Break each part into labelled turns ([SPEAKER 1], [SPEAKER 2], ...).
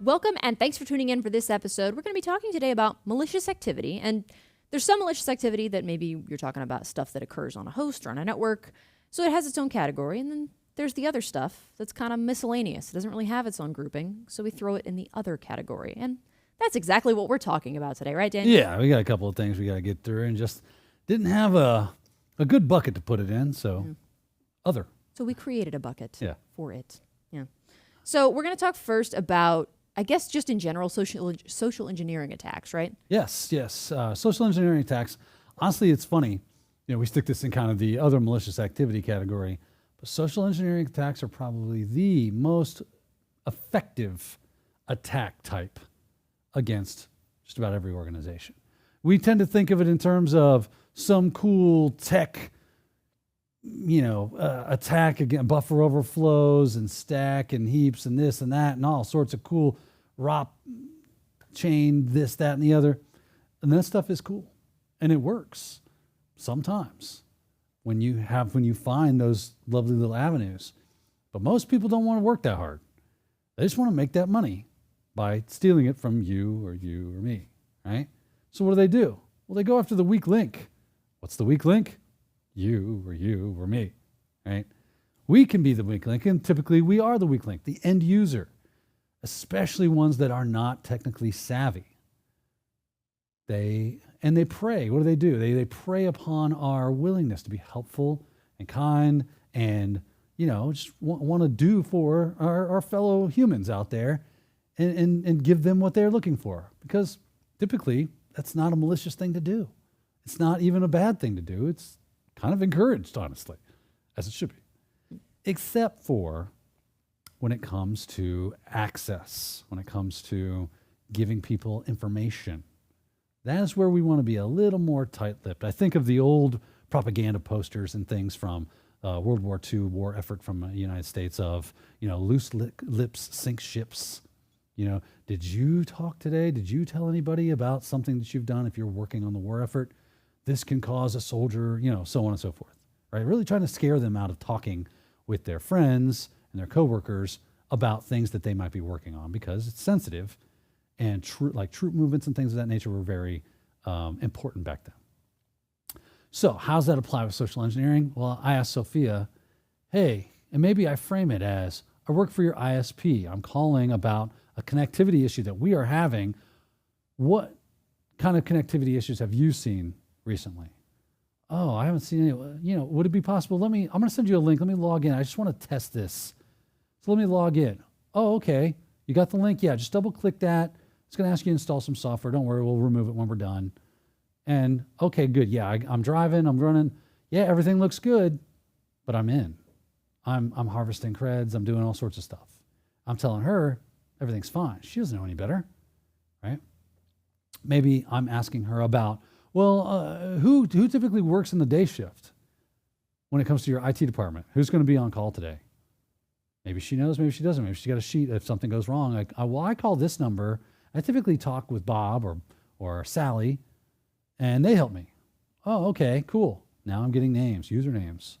[SPEAKER 1] Welcome and thanks for tuning in for this episode. We're going to be talking today about malicious activity. And there's some malicious activity that maybe you're talking about stuff that occurs on a host or on a network. So it has its own category. And then there's the other stuff that's kind of miscellaneous. It doesn't really have its own grouping. So we throw it in the other category. And that's exactly what we're talking about today, right, Daniel?
[SPEAKER 2] Yeah, we got a couple of things we got to get through and just didn't have a good bucket to put it in. So other.
[SPEAKER 1] So we created a bucket for it. Yeah. So we're going to talk first about, I guess, just in general, social engineering attacks, right?
[SPEAKER 2] Yes. Social engineering attacks. Honestly, it's funny. You know, we stick this in kind of the other malicious activity category, but social engineering attacks are probably the most effective attack type against just about every organization. We tend to think of it in terms of some cool tech, attack against buffer overflows and stack and heaps and this and that and all sorts of cool ROP chain, this, that, and the other. And that stuff is cool. And it works sometimes when you find those lovely little avenues. But most people don't want to work that hard. They just want to make that money by stealing it from you or me, right? So what do? Well, they go after the weak link. What's the weak link? You or me, right? We can be the weak link, and typically we are the weak link, the end user, especially ones that are not technically savvy. They prey. What do? They prey upon our willingness to be helpful and kind and, just want to do for our fellow humans out there and give them what they're looking for. Because typically that's not a malicious thing to do. It's not even a bad thing to do. It's kind of encouraged, honestly, as it should be. Except for when it comes to access, when it comes to giving people information. That is where we want to be a little more tight-lipped. I think of the old propaganda posters and things from World War II war effort from the United States of, loose lips sink ships. Did you talk today? Did you tell anybody about something that you've done if you're working on the war effort? This can cause a soldier, so on and so forth, right? Really trying to scare them out of talking with their friends and their coworkers about things that they might be working on because it's sensitive, and troop movements and things of that nature were very important back then. So how does that apply with social engineering? Well, I asked Sophia, hey, and maybe I frame it as, I work for your ISP. I'm calling about a connectivity issue that we are having. What kind of connectivity issues have you seen recently? Oh, I haven't seen any. Would it be possible? I'm going to send you a link. Let me log in. I just want to test this. So let me log in. Oh, okay. You got the link? Yeah, just double click that. It's going to ask you to install some software. Don't worry. We'll remove it when we're done. And okay, good. Yeah, I'm driving. I'm running. Yeah, everything looks good, but I'm in. I'm harvesting creds. I'm doing all sorts of stuff. I'm telling her everything's fine. She doesn't know any better, right? Maybe I'm asking her about, who typically works in the day shift when it comes to your IT department? Who's going to be on call today? Maybe she knows, maybe she doesn't. Maybe she's got a sheet if something goes wrong. Like, I call this number. I typically talk with Bob or Sally, and they help me. Oh, okay, cool. Now I'm getting names, usernames.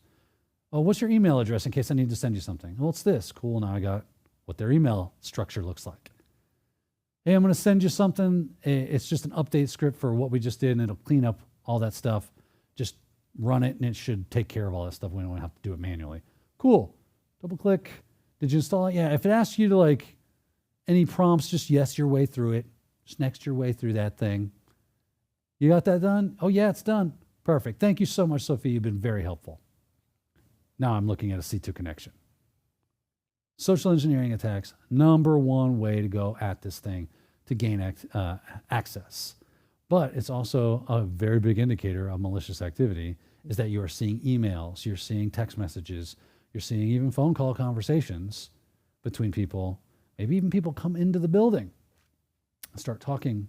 [SPEAKER 2] Oh, what's your email address in case I need to send you something? Well, it's this. Cool, now I got what their email structure looks like. Hey, I'm going to send you something. It's just an update script for what we just did, and it'll clean up all that stuff. Just run it, and it should take care of all that stuff. We don't have to do it manually. Cool. Double click. Did you install it? Yeah. If it asks you to any prompts, just yes your way through it. Just next your way through that thing. You got that done? Oh, yeah, it's done. Perfect. Thank you so much, Sophie. You've been very helpful. Now I'm looking at a C2 connection. Social engineering attacks, number one way to go at this thing to gain access. But it's also a very big indicator of malicious activity is that you are seeing emails, you're seeing text messages, you're seeing even phone call conversations between people. Maybe even people come into the building and start talking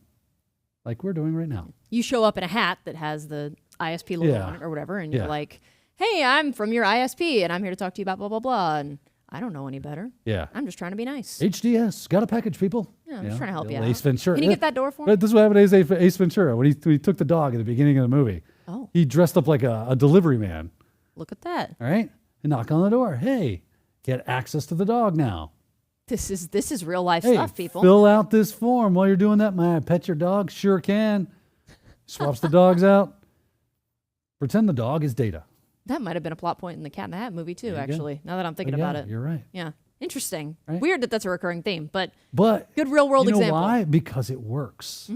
[SPEAKER 2] like we're doing right now.
[SPEAKER 1] You show up in a hat that has the ISP logo on it or whatever, and you're like, hey, I'm from your ISP, and I'm here to talk to you about blah, blah, blah. And I don't know any better.
[SPEAKER 2] Yeah.
[SPEAKER 1] I'm just trying to be nice.
[SPEAKER 2] HDS, got a package, people.
[SPEAKER 1] Yeah, I'm just trying to help you out.
[SPEAKER 2] Ace Ventura.
[SPEAKER 1] Can you get that door for me?
[SPEAKER 2] But this is what happened to Ace Ventura when he took the dog at the beginning of the movie.
[SPEAKER 1] Oh.
[SPEAKER 2] He dressed up like a delivery man.
[SPEAKER 1] Look at that.
[SPEAKER 2] All right? And knock on the door. Hey, get access to the dog now.
[SPEAKER 1] This is real life
[SPEAKER 2] Hey,
[SPEAKER 1] stuff, people.
[SPEAKER 2] fill out this form while you're doing that. May I pet your dog? Sure can. Swaps the dogs out. Pretend the dog is Data.
[SPEAKER 1] That might have been a plot point in the Cat in the Hat movie too,
[SPEAKER 2] There you go.
[SPEAKER 1] actually. Now that I'm thinking
[SPEAKER 2] Yeah,
[SPEAKER 1] about it.
[SPEAKER 2] You're right.
[SPEAKER 1] Yeah. Interesting.
[SPEAKER 2] Right?
[SPEAKER 1] Weird that that's a recurring theme, but
[SPEAKER 2] But
[SPEAKER 1] good real world
[SPEAKER 2] you know
[SPEAKER 1] example.
[SPEAKER 2] why? Because it works.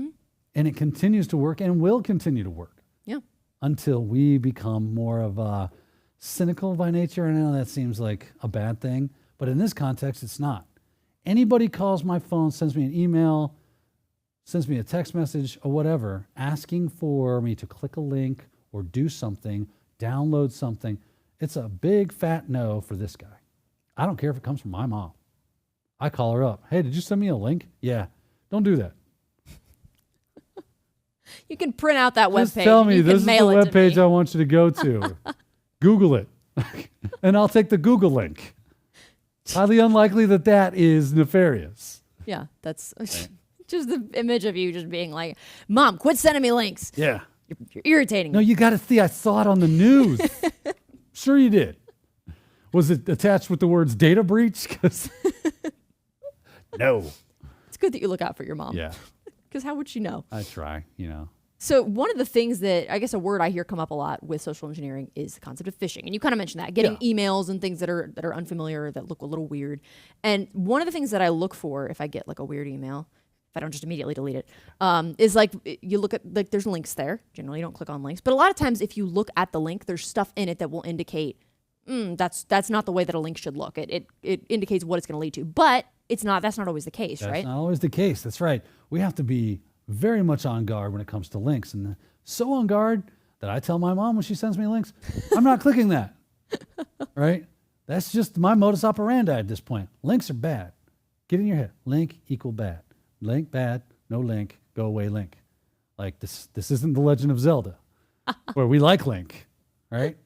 [SPEAKER 2] And it continues to work and will continue to work
[SPEAKER 1] Yeah.
[SPEAKER 2] until we become more of a cynical by nature. I know that seems like a bad thing, but in this context, it's not. Anybody calls my phone, sends me an email, sends me a text message or whatever, asking for me to click a link or do something, download something, it's a big fat no for this guy. I don't care if it comes from my mom. I call her up. Hey, did you send me a link? Yeah. Don't do that.
[SPEAKER 1] You can print out that
[SPEAKER 2] Just
[SPEAKER 1] webpage.
[SPEAKER 2] tell
[SPEAKER 1] and
[SPEAKER 2] me
[SPEAKER 1] you
[SPEAKER 2] this
[SPEAKER 1] can
[SPEAKER 2] is the
[SPEAKER 1] mail it to
[SPEAKER 2] webpage
[SPEAKER 1] me.
[SPEAKER 2] I want you to go to. Google it. And I'll take the Google link. Highly unlikely that that is nefarious.
[SPEAKER 1] Yeah, that's just the image of you just being like, Mom, quit sending me links.
[SPEAKER 2] Yeah.
[SPEAKER 1] You're irritating
[SPEAKER 2] No,
[SPEAKER 1] me.
[SPEAKER 2] you got to see. I saw it on the news. Sure you did. Was it attached with the words data breach? 'Cause no.
[SPEAKER 1] It's good that you look out for your mom.
[SPEAKER 2] Yeah,
[SPEAKER 1] Because how would she know?
[SPEAKER 2] I try, you know.
[SPEAKER 1] So one of the things that I guess a word I hear come up a lot with social engineering is the concept of phishing. And you kind of mentioned that, getting emails and things that are unfamiliar, that look a little weird. And one of the things that I look for if I get like a weird email, if I don't just immediately delete it, is like you look at, like, there's links there. Generally you don't click on links. But a lot of times if you look at the link, there's stuff in it that will indicate that's not the way that a link should look. It indicates what it's going to lead to. But that's not always the case,
[SPEAKER 2] That's
[SPEAKER 1] right?
[SPEAKER 2] not always the case. That's right. We have to be very much on guard when it comes to links, and so on guard that I tell my mom when she sends me links, I'm not clicking that. Right? That's just my modus operandi at this point. Links are bad. Get in your head. Link equal bad. Link bad. No link. Go away link. Like this isn't the Legend of Zelda, where we like Link, right?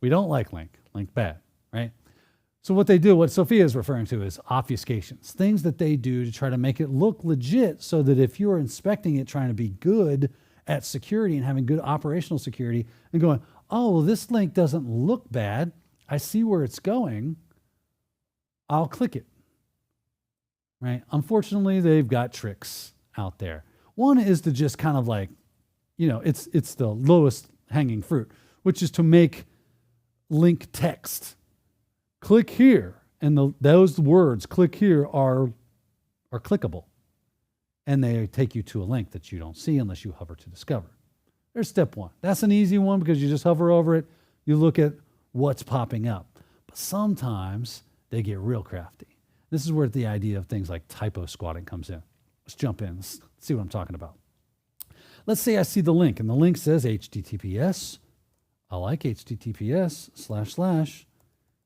[SPEAKER 2] We don't like Link. Link bad, right? So what they do, what Sophia is referring to, is obfuscations, things that they do to try to make it look legit so that if you're inspecting it, trying to be good at security and having good operational security and going, oh, well, this link doesn't look bad. I see where it's going. I'll click it, right? Unfortunately, they've got tricks out there. One is to just kind of like, it's the lowest hanging fruit, which is to make link text. Click here, and those words, click here, are clickable. And they take you to a link that you don't see unless you hover to discover. There's step one. That's an easy one because you just hover over it. You look at what's popping up. But sometimes they get real crafty. This is where the idea of things like typo squatting comes in. Let's jump in. Let's see what I'm talking about. Let's say I see the link, and the link says HTTPS. I like HTTPS //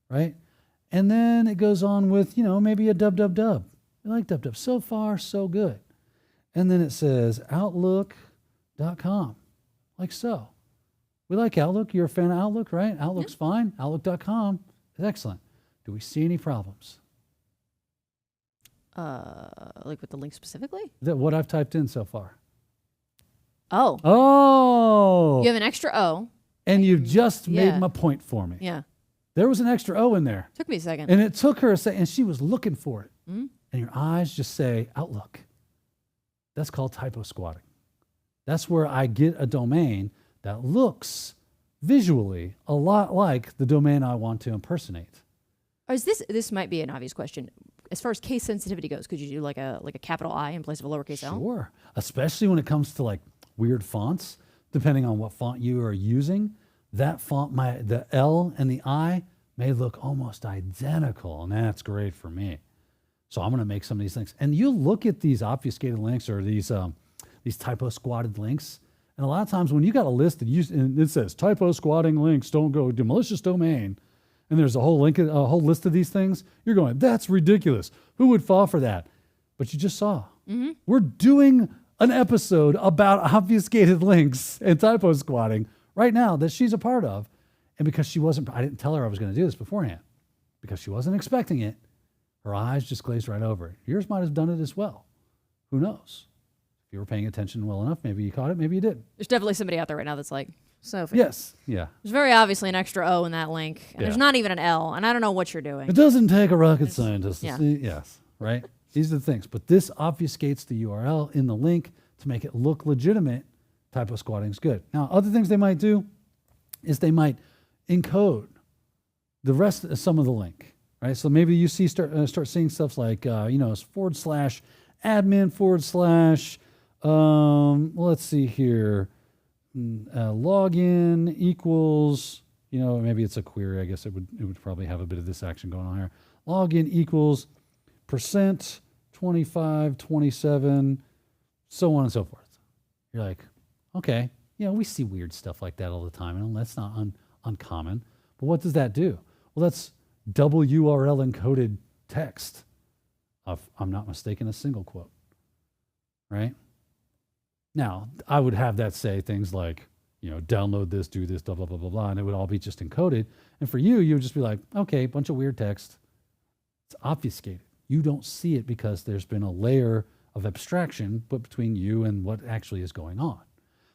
[SPEAKER 2] right? And then it goes on with, maybe a www. I like www. So far, so good. And then it says outlook.com, like so. We like Outlook. You're a fan of Outlook, right? Outlook's fine. Outlook.com is excellent. Do we see any problems?
[SPEAKER 1] Like with the link specifically?
[SPEAKER 2] What I've typed in so far.
[SPEAKER 1] Oh.
[SPEAKER 2] Oh.
[SPEAKER 1] You have an extra O.
[SPEAKER 2] And you just made my point for me.
[SPEAKER 1] Yeah.
[SPEAKER 2] There was an extra O in there.
[SPEAKER 1] Took me a second.
[SPEAKER 2] And it took her a second, and she was looking for it. Mm-hmm. And your eyes just say Outlook. That's called typo squatting. That's where I get a domain that looks visually a lot like the domain I want to impersonate.
[SPEAKER 1] Or is this might be an obvious question. As far as case sensitivity goes, could you do like a capital I in place of a lowercase l?
[SPEAKER 2] Sure. Especially when it comes to like weird fonts, depending on what font you are using. That font, the L and the I may look almost identical, and that's great for me. So I'm going to make some of these links. And you look at these obfuscated links or these typo squatted links, and a lot of times when you got a list and it says typo squatting links don't go to malicious domain, and there's a whole list of these things, you're going, that's ridiculous. Who would fall for that? But you just saw. Mm-hmm. We're doing an episode about obfuscated links and typo squatting right now that she's a part of. And because I didn't tell her I was going to do this beforehand, because she wasn't expecting it, her eyes just glazed right over it. Yours might have done it as well. Who knows? If you were paying attention well enough, maybe you caught it, maybe you didn't.
[SPEAKER 1] There's definitely somebody out there right now that's like, Sophie.
[SPEAKER 2] Yes, yeah.
[SPEAKER 1] There's very obviously an extra O in that link, and there's not even an L, and I don't know what you're doing.
[SPEAKER 2] It doesn't take a rocket scientist to
[SPEAKER 1] yeah.
[SPEAKER 2] see, yes. right? These are the things. But this obfuscates the URL in the link to make it look legitimate. Typo squatting is good. Now, other things they might do is they might encode the rest of some of the link, right? So maybe you start seeing stuff like, /admin/ let's see here, login equals, maybe it's a query. I guess it would probably have a bit of this action going on here. Login equals % 25, 27, so on and so forth. You're like, okay, we see weird stuff like that all the time, and that's not uncommon. But what does that do? Well, that's double URL encoded text. If I'm not mistaken, a single quote, right? Now, I would have that say things like, download this, do this, blah, blah, blah, blah, blah, and it would all be just encoded. And for you would just be like, okay, bunch of weird text. It's obfuscated. You don't see it because there's been a layer of abstraction put between you and what actually is going on.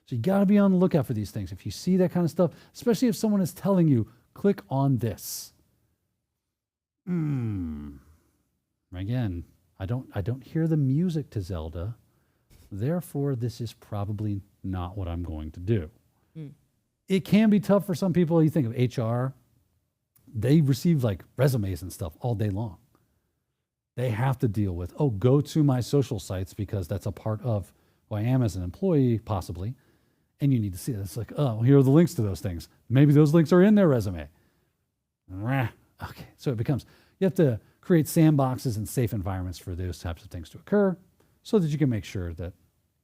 [SPEAKER 2] So you got to be on the lookout for these things. If you see that kind of stuff, especially if someone is telling you, click on this. Again, I don't hear the music to Zelda. Therefore, this is probably not what I'm going to do. It can be tough for some people. You think of HR, they receive like resumes and stuff all day long. They have to deal with, go to my social sites because that's a part of who I am as an employee, possibly. And you need to see it. It's like, here are the links to those things. Maybe those links are in their resume. Okay, so it becomes, you have to create sandboxes and safe environments for those types of things to occur so that you can make sure that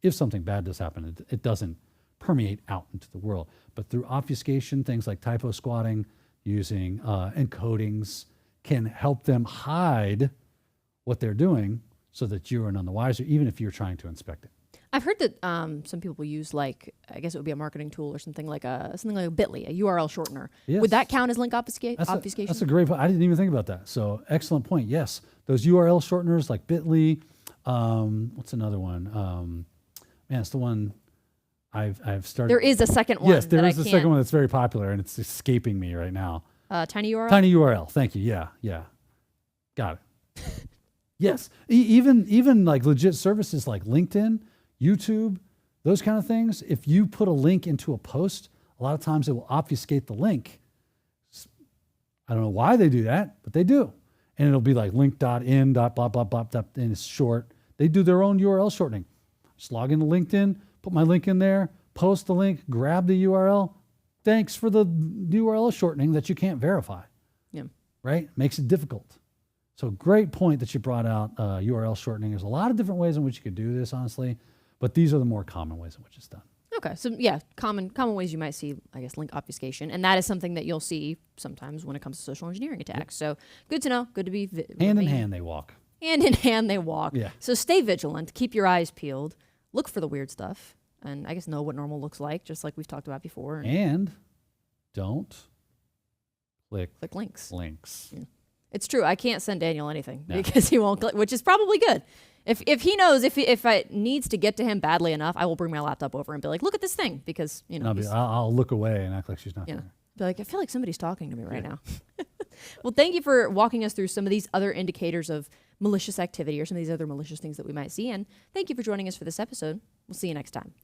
[SPEAKER 2] if something bad does happen, it doesn't permeate out into the world. But through obfuscation, things like typo squatting, using encodings can help them hide what they're doing so that you are none the wiser, even if you're trying to inspect it.
[SPEAKER 1] I've heard that some people use I guess it would be a marketing tool or something like a Bitly, a URL shortener. Yes. Would that count as link obfuscation?
[SPEAKER 2] That's a great point. I didn't even think about that. So excellent point. Yes, those URL shorteners like Bitly. What's another one? It's the one I've started.
[SPEAKER 1] There is a second one.
[SPEAKER 2] Yes, there is a second one that's very popular, and it's escaping me right now.
[SPEAKER 1] Tiny URL.
[SPEAKER 2] Tiny URL. Thank you. Yeah. Got it. Yes, even like legit services like LinkedIn, YouTube, those kind of things. If you put a link into a post, a lot of times it will obfuscate the link. I don't know why they do that, but they do. And it'll be like link.in, blah, blah, blah, blah, and it's short. They do their own URL shortening. Just log into LinkedIn, put my link in there, post the link, grab the URL. Thanks for the URL shortening that you can't verify.
[SPEAKER 1] Yeah.
[SPEAKER 2] Right? Makes it difficult. So great point that you brought out, URL shortening. There's a lot of different ways in which you could do this, honestly, but these are the more common ways in which it's done.
[SPEAKER 1] Okay, so yeah, common ways you might see, I guess, link obfuscation, and that is something that you'll see sometimes when it comes to social engineering attacks. Yep. So good to know. Good to be
[SPEAKER 2] hand in hand they walk.
[SPEAKER 1] Hand in hand they walk.
[SPEAKER 2] Yeah.
[SPEAKER 1] So stay vigilant. Keep your eyes peeled. Look for the weird stuff, and I guess know what normal looks like, just like we've talked about before.
[SPEAKER 2] And don't click
[SPEAKER 1] links.
[SPEAKER 2] Yeah.
[SPEAKER 1] It's true. I can't send Daniel anything because he won't click, which is probably good. If he knows if it needs to get to him badly enough, I will bring my laptop over and be like, look at this thing, because
[SPEAKER 2] I'll look away and act like she's not there.
[SPEAKER 1] Be like, I feel like somebody's talking to me right now. Well, thank you for walking us through some of these other indicators of malicious activity or some of these other malicious things that we might see, and thank you for joining us for this episode. We'll see you next time.